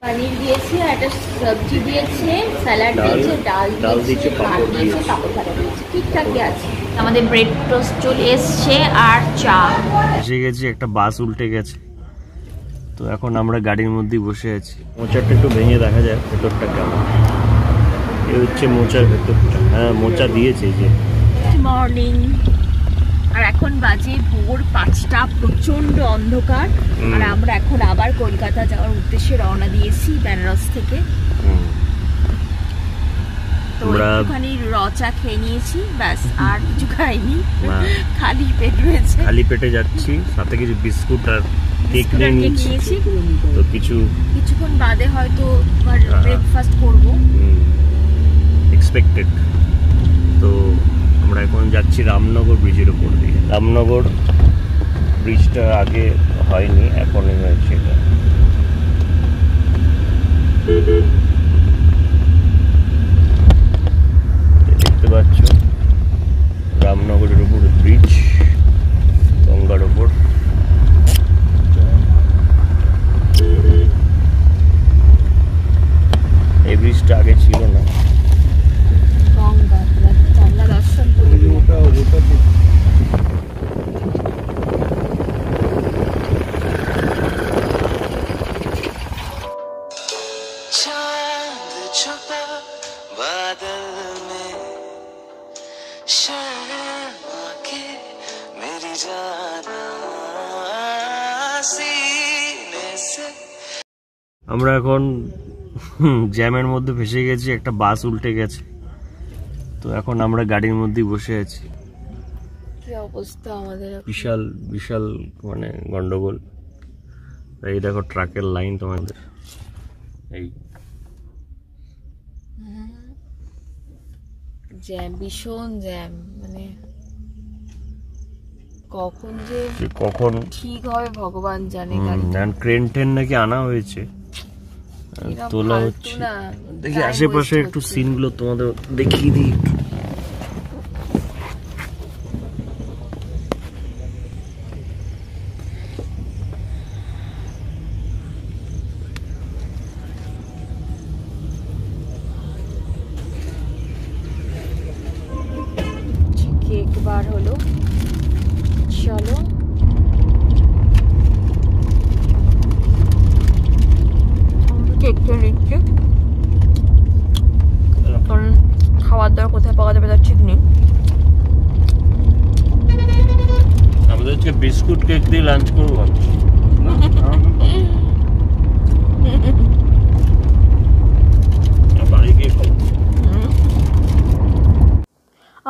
পনির দিয়েছে, একটা সবজি দিয়েছে, স্যালাড দিয়েছে, ডাল দিয়েছে, ভাত দিয়েছে, পাপড় ভাজা দিয়েছে, ঠিকঠাকই আছে। আমাদের ব্রেড টোস্ট চলে এসছে আর চা। এসে গেছি, একটা বাস উল্টে গেছে, তো এখন আমরা গাড়ির মধ্যেই বসে আছি। মোচারটা একটু ভেঙে দেখা যায় ভেতরটা কেমন। এই হচ্ছে মোচার ভেতরটা। হ্যাঁ, মোচা দিয়েছে যে। মর্নিং, আর এখন বাজে ভোর 5টা, প্রচন্ড অন্ধকার। আর আমরা এখন আবার কলকাতা যাওয়ার উদ্দেশ্যে রওনা দিয়েছি বেনারস থেকে। তো একটুখানি রচা খেয়ে নিয়েছি, ব্যাস, আর কিছু খাইনি, খালি পেট রয়েছে। খালি পেটে যাচ্ছি, সাথে কিছু বিস্কুট আর কেক নিয়েছি। তো কিছুক্ষণ বাদে হয়তো ব্রেকফাস্ট করবো, এক্সপেক্টেড। তো আমরা এখন যাচ্ছি রামনগর ব্রিজের উপর দিয়ে। রামনগর ব্রিজটা আগে হয়নি, এখনই হয়েছে এটা। দেখতে পাচ্ছ রামনগরের উপর ব্রিজ, গঙ্গার উপর। এই ব্রিজটা আগে ছিল না। আমরা এখন জ্যামের মধ্যে ফেসে গেছি, একটা বাস উল্টে গেছে, তো এখন আমরা গাড়ির মধ্যেই বসে আছি। কি অবস্থা আমাদের, বিশাল বিশাল মানে গন্ডগোল। এই দেখো ট্রাকের লাইন তোমাদের, এই জ্যাম, ভীষণ জ্যাম, মানে কখন ঠিক হবে ভগবান জানে। ক্রেন টেন নাকি আনা হয়েছে, তোলা হচ্ছে। দেখি আশেপাশে একটু সিন গুলো তোমাদের দেখিয়ে দিই। কেক বার হলো, চলো। কেক খেয়ে নিচ্ছি, কারণ খাবার দাবার কোথায় পাওয়া যাবে তার ঠিক নেই। আমাদের হচ্ছে বিস্কুট কেক দিয়ে লাঞ্চ করবো।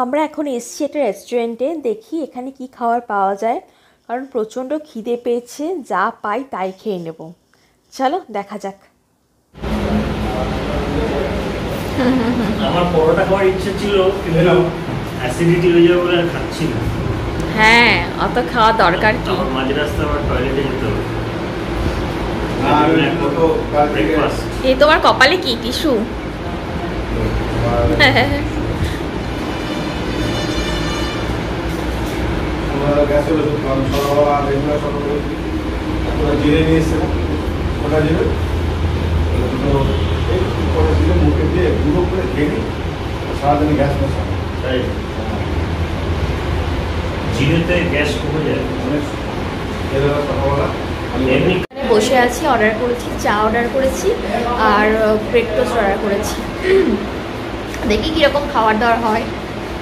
আমরা এখন এসছি একটা রেস্টুরেন্টে, দেখি এখানে কি খাবার পাওয়া যায়, কারণ প্রচণ্ড খিদে পেয়েছে, যা পাই তাই খেয়ে নেব। চলো দেখা যাক। আমার পরোটা খাওয়ার ইচ্ছে ছিল, কিন্তু অ্যাসিডিটি হয়ে যাবে বলে আর খাচ্ছি না। হ্যাঁ, অত খাওয়া দরকার কি? মাঝ রাস্তায় আমার টয়লেটে যেতে হবে। এই তোমার কপালে কি টিস্যু? জিরে নিয়ে এসছে, ওটা জিরে মুখে দিয়ে গুঁড়ো করে খেয়ে নিই, সারাদিন গ্যাস মশা। তাই জিরেতে গ্যাস কমে যায় অনেক। সকালবেলা বসে আছি, অর্ডার করেছি, চা অর্ডার করেছি আর ব্রেড টোস্ট অর্ডার করেছি। দেখি কিরকম খাবার দাবার হয়।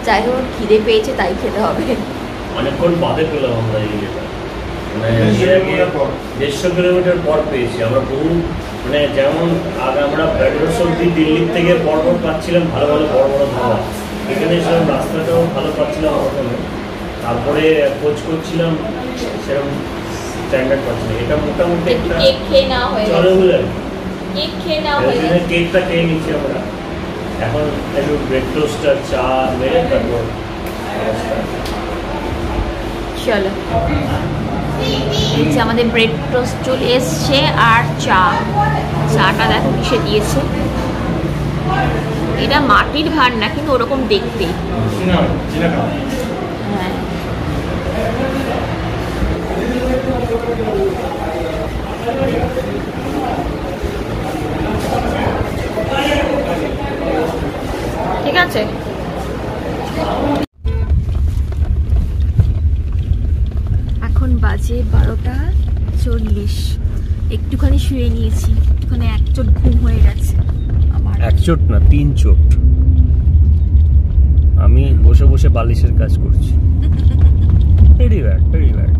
যাই হোক, খিদে পেয়েছে তাই খেতে হবে। অনেকক্ষণ বাদে পেলাম আমরা এই যেটা, মানে 150 কিলোমিটার পর পেয়েছি আমরা। বহু মানে যেমন আগে আমরা ব্যাঙ্গালোর অব্দি দিল্লির থেকে পরপর পাচ্ছিলাম ভালো ভালো বড় বড় ধাবা, এখানে সেরকম রাস্তাটাও ভালো পাচ্ছিলাম প্রথমে, তারপরে খোঁজ করছিলাম সেরকম স্ট্যান্ডার্ড পাচ্ছিলাম। এটা মোটামুটি একটা চলে বলে কেকটা খেয়ে নিচ্ছি আমরা। এখন একটু ব্রেড টোস্ট আর চা মেরে তারপর চলো। আমাদের ব্রেড টোস্ট চলে এসছে আর চাটা দেখো কিসে দিয়েছে। এটা মাটির ভার না, কিন্তু ওরকম দেখতে। হ্যাঁ, এখানে এক চোট ঘুম হয়ে গেছে আমার। এক চোট না, 3 চোট। আমি বসে বসে বালিশের কাজ করছি। Very bad, very bad.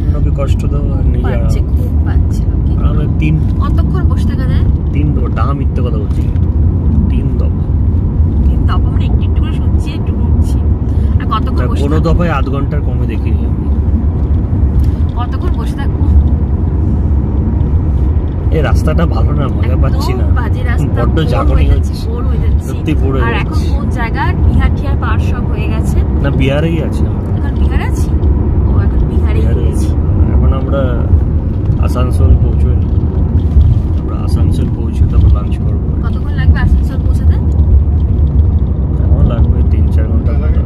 অন্যকে কষ্ট দাও আর নিজে পাচ্ছে, খুব পাচ্ছে লোকে। আমি 3 কতক্ষণ বসে থাকা যায়? 3 দফা, ডাহা মিথ্যে কথা বলছি। 3 দফা। 3 দফা মানে একটু একটু করে শুনছি, একটু উঠছি। আর কতক্ষণ বসে কোনো থাকবো? দফায় আধ ঘন্টার কমে দেখিনি আমি। কতক্ষণ বসে থাকবো? এই রাস্তাটা ভালো না, মজা পাচ্ছি না। একদম বাজে রাস্তা, বড্ড বোর জাগনি হয়ে হচ্ছে। যাচ্ছি, বোর হয়ে যাচ্ছি। সত্যি বোর হয়ে আর এখন যাচ্ছি। কোন জায়গা বিহার টিহার পার সব হয়ে গেছে। না, বিহারেই আছে আমরা। এখন বিহার আছি? ও এখন বিহারেই বিহারেই রয়েছি। আছি। এখন আমরা আসানসোল পৌঁছই। আমরা আসানসোল পৌঁছে তারপর লাঞ্চ করবো। কতক্ষণ লাগবে আসানসোল পৌঁছাতে? আমার লাগবে 3-4 ঘন্টা লাগে।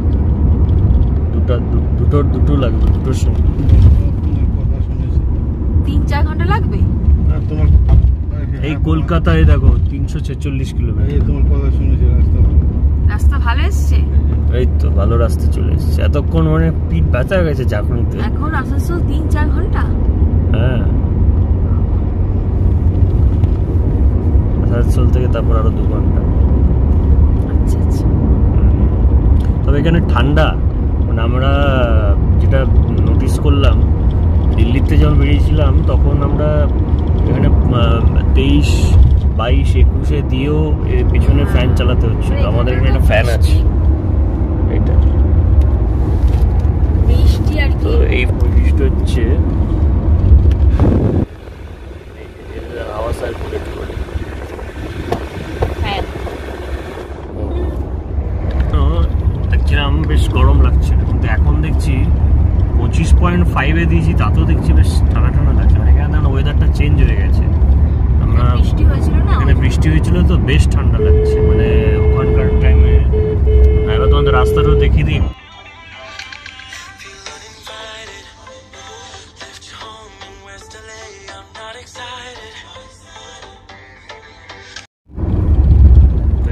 দুটো লাগবে, দুটোর সময়। কথা শুনেছি 3-4 ঘন্টা লাগবে? আর তোমার এই কলকাতায় দেখো 346 এই কিলোমিটার। তোমার কথা শুনেছি রাস্তা ভালো। রাস্তা ভালো এসছে? এই তো ভালো রাস্তা চলে এসেছে। এতক্ষণ মানে পিঠ ব্যথা হয়ে গেছে জাফলংতে। এখন আসানসোল 3-4 ঘন্টা? হ্যাঁ, আসানসোল থেকে তারপর আরো 2 ঘন্টা। আচ্ছা আচ্ছা। তবে এখানে ঠান্ডা, মানে আমরা যেটা নোটিস করলাম, দিল্লিতে যখন বেরিয়েছিলাম তখন আমরা এখানে 23, 22, 21 দিয়েও এর পিছনে ফ্যান চালাতে হচ্ছিল। আমাদের এখানে একটা ফ্যান আছে এটা। বৃষ্টি আর তো কি। এই বৈশিষ্ট্য হচ্ছে হাওয়া সার্কুলেট করে। হ্যাঁ, দেখছিলাম বেশ গরম লাগছিল, কিন্তু এখন দেখছি 25.5 দিয়েছি, তাতেও দেখছি বেশ ঠান্ডা ঠান্ডা লাগছে। মানে এখানে ওয়েদারটা চেঞ্জ হয়ে গেছে। আমরা বৃষ্টি হয়েছিল না? এখানে বৃষ্টি হয়েছিল তো বেশ ঠান্ডা লাগছে, মানে ওখানকার টাইমে। এবার তোমাদের রাস্তাটাও দেখিয়ে দিই।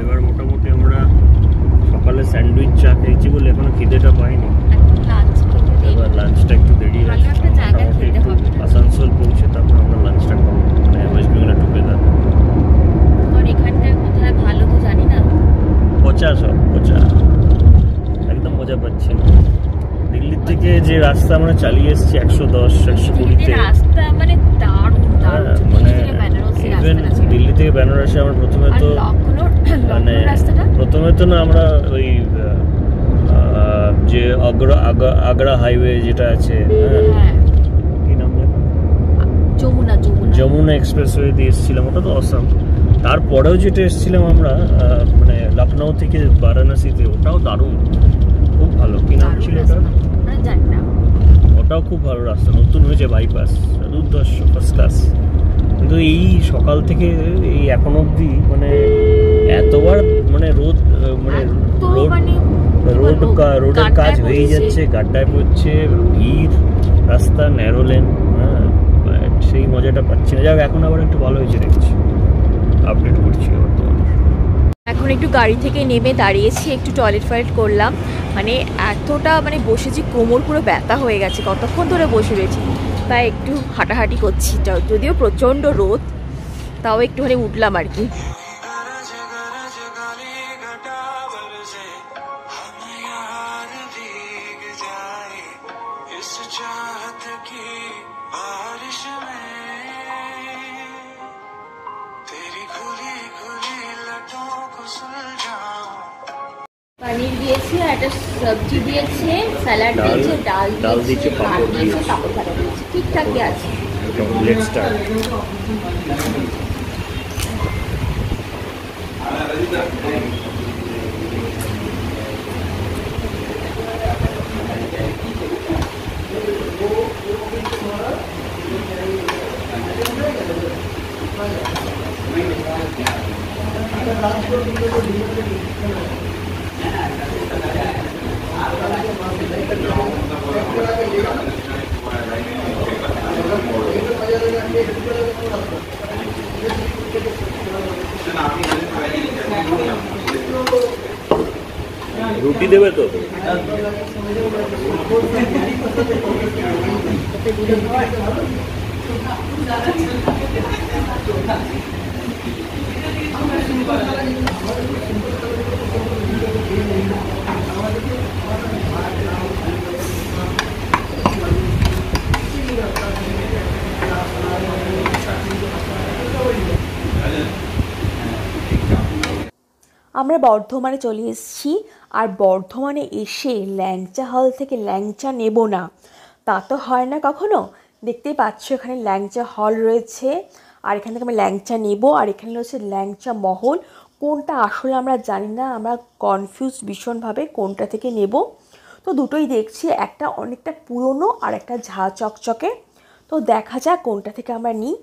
এবার মোটামুটি আমরা সকালে স্যান্ডউইচ চা খেয়েছি বলে এখনো খিদেটা পাইনি। এখন লাঞ্চ খেতে দেরি। এবার লাঞ্চটা একটু দেরি ভালো আছে। একটা জায়গায় মোটামুটি খেতে একটু হবে। আসানসোল পৌঁছে তারপর আমরা লাঞ্চটা খাবো, মানে ওয়েস্ট বেঙ্গলে টুগেদার। আর এখানটায় কোথায় ভালো তো জানি না। পচা, সব পচা, একদম মজা পাচ্ছি না। দিল্লির থেকে যে রাস্তা আমরা চালিয়ে এসেছি 110, 120-তে, রাস্তা মানে দারুণ দারুণ। মানে দিল্লি থেকে বেনারসি ইভেন রাস্তাটা ছিল। দিল্লি থেকে বেনারসে আমরা প্রথমে আর তো লখনৌর মানে রাস্তাটা প্রথমে তো না আমরা ওই যে আগ্রা হাইওয়ে যেটা আছে, হ্যাঁ, কি নাম জানো? যমুনা যমুনা যমুনা এক্সপ্রেসওয়ে দিয়ে এসেছিলাম, ওটা তো অসাম। তারপরেও যেটা এসেছিলাম আমরা মানে লখনৌ থেকে বারাণসীতে, ওটাও দারুণ, খুব ভালো। কি নাম ছিল ওটা? জানি না। ওটাও খুব ভালো রাস্তা, নতুন হয়েছে, বাইপাস, দুর্ধর্ষ, ফার্স্ট ক্লাস। কিন্তু এই সকাল থেকে এই এখন অবধি মানে এতবার মানে রোদ, মানে এত রোড মানে রোডের কাজ হয়েই যাচ্ছে, গাড্ডায় পড়ছে, ভিড়, রাস্তা ন্যারো লেন। হ্যাঁ, সেই মজাটা পাচ্ছি না। যাক, এখন আবার একটু ভালো হয়েছে দেখছি, আপডেট করছি বর্তমানে। এখন একটু গাড়ি থেকে নেমে দাঁড়িয়েছি, একটু টয়লেট করলাম। মানে এতটা মানে বসেছি, কোমর পুরো ব্যথা হয়ে গেছে, কতক্ষণ ধরে বসে রয়েছি। তাই একটু হাঁটাহাঁটি করছি, যদিও প্রচণ্ড রোদ, তাও একটুখানি উঠলাম আর কি। পনির দিয়েছে, একটা সবজি দিয়েছে, স্যালাড দিয়েছে, ডাল দিয়েছে, ভাত দিয়েছে, পাপড় ভাজা দিয়েছে, ঠিকঠাকই আছে। Let's start. রুটি দেবে তো? আমরা বর্ধমানে চলে এসেছি, আর বর্ধমানে এসে ল্যাংচা হল থেকে ল্যাংচা নেব না তা তো হয় না কখনো। দেখতেই পাচ্ছ এখানে ল্যাংচা হল রয়েছে, আর এখান থেকে আমরা ল্যাংচা নেব। আর এখানে রয়েছে ল্যাংচা মহল, কোনটা আসলে আমরা জানি না, আমরা কনফিউজ ভীষণভাবে কোনটা থেকে নেব। তো দুটোই দেখছি, একটা অনেকটা পুরনো আর একটা ঝাঁ চকচকে। তো দেখা যাক কোনটা থেকে আমরা নিই।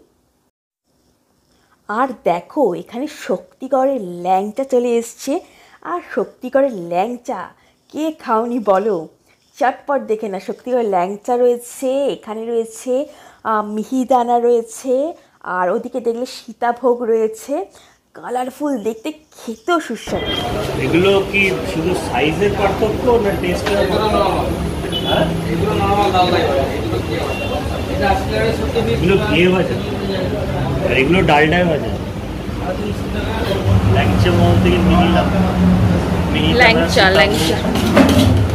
আর দেখো এখানে শক্তিগড়ের ল্যাংচা চলে এসছে, আর শক্তিগড়ের ল্যাংচা কে খাওনি বলো, চটপট দেখে না। শক্তিগড়ের ল্যাংচা রয়েছে, এখানে রয়েছে মিহিদানা রয়েছে, আর ওদিকে দেখলে সীতাভোগ রয়েছে, কালারফুল দেখতে, খেতেও সুস্বাদু। এগুলো কি শুধু সাইজের পার্থক্য না টেস্টের পার্থক্য? হ্যাঁ, এগুলো ঘিয়ে ভাজা আর এগুলো ডালডায় ভাজা। ল্যাংচা মহল থেকে নিলাম ল্যাংচা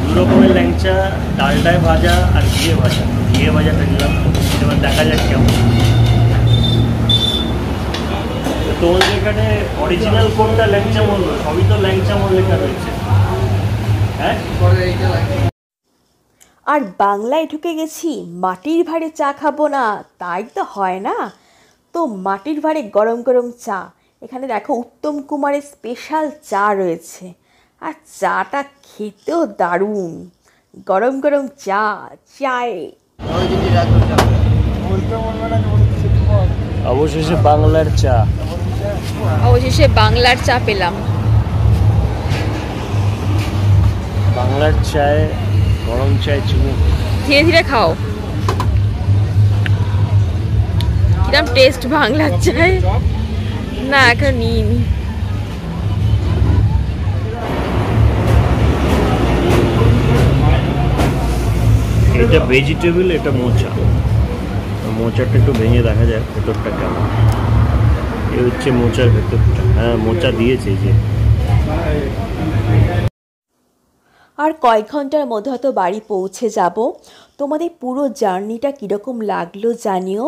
দু রকমের ল্যাংচা, ডালডায় ভাজা আর ঘিয়ে ভাজা। ঘিয়ে ভাজাটা নিলাম, এবার দেখা যাক কেমন। তোমাদের এখানে অরিজিনাল কোনটা ল্যাংচা মহল? সবই তো ল্যাংচা মহল লেখা রয়েছে। হ্যাঁ, আর বাংলায় ঢুকে গেছি, মাটির ভাঁড়ে চা খাবো না তাই তো হয় না। তো মাটির ভাঁড়ে গরম গরম চা, এখানে দেখো উত্তম কুমারের স্পেশাল চা রয়েছে, আর চাটা খেতেও দারুণ। গরম গরম চা, চায়। অবশেষে বাংলার চা। অবশেষে বাংলার চা পেলাম। বাংলার চায়, গরম চায় চুমুক। ধীরে ধীরে খাও। কিরম টেস্ট বাংলার চায়? না এখন নিইনি। এটা ভেজিটেবল, এটা মোচা। মোচাটা একটু ভেঙে দেখা যায় ভেতরটা কেমন। এ হচ্ছে মোচার ভেতরটা। হ্যাঁ, মোচা দিয়েছে যে। আর কয়েক ঘন্টার মধ্যে হয়তো বাড়ি পৌঁছে যাব। তোমাদের পুরো জার্নিটা কীরকম লাগলো জানিও।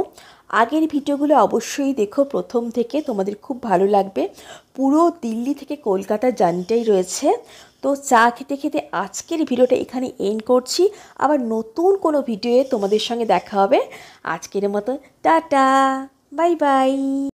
আগের ভিডিওগুলো অবশ্যই দেখো প্রথম থেকে, তোমাদের খুব ভালো লাগবে। পুরো দিল্লি থেকে কলকাতার জার্নিটাই রয়েছে। তো চা খেতে খেতে আজকের ভিডিওটা এখানে এন্ড করছি। আবার নতুন কোনো ভিডিওয়ে তোমাদের সঙ্গে দেখা হবে। আজকের মতো টাটা, বাই বাই।